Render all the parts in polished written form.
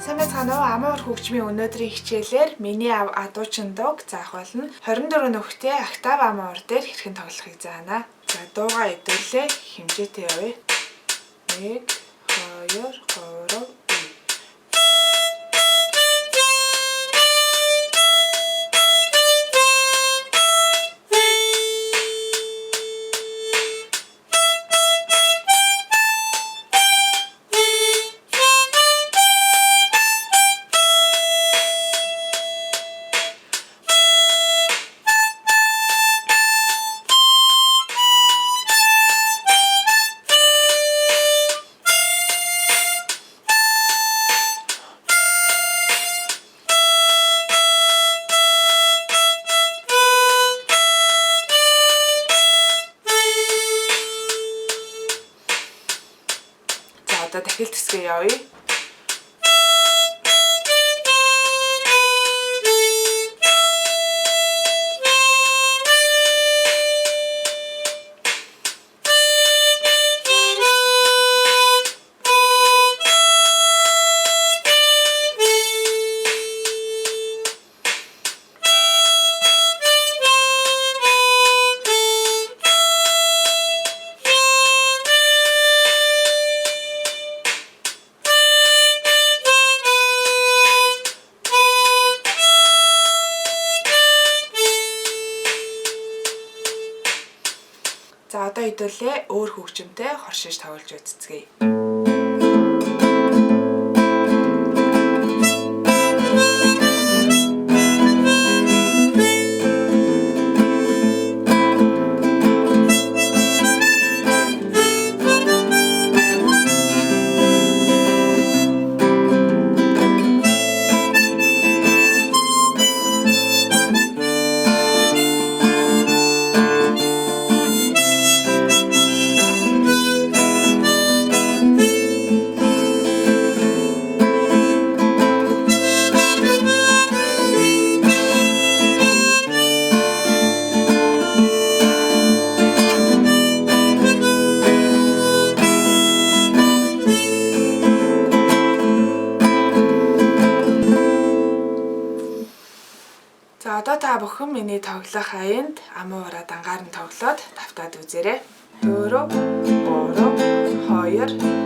Сайн байцгаана уу? Амар хөгжмийн өнөөдрийн хичээлээр миний адуучин дууг заах болно. 24 нөхтэй октав амар дээр хэрхэн тоглохыг заана. За дуугаа идэвхлээ хэмжээтэй явъя. 1 2 3 одоо дахил тэсгээ явъя. За одоо хэдүүлээ өөр хөгжимтэй хоршиж тоглож үзцгээе. За одоо та бүхэн миний тоглох аянд амуураа дангаар нь тоглоод давтаад үзээрэй. 4 3 2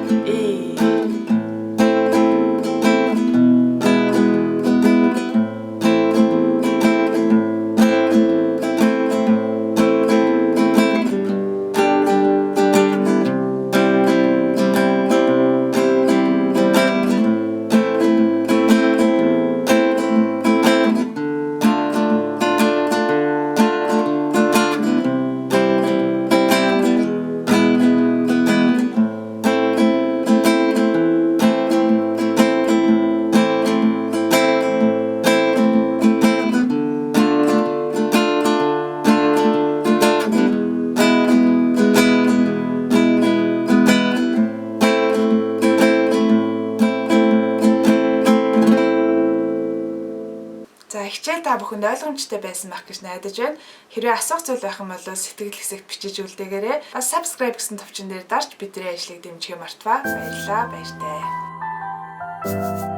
За хичээл та бүхэнд ойлгомжтой байсан байх гэж найдаж байна. Хэрвээ асуух зүйл байх юм бол сэтгэл хэсэгт бичиж үлдээгээрэй. Бас subscribe гэсэн товчон дээр дарж бидний ажлыг дэмжихээ мартва. Баярлалаа, баяртай.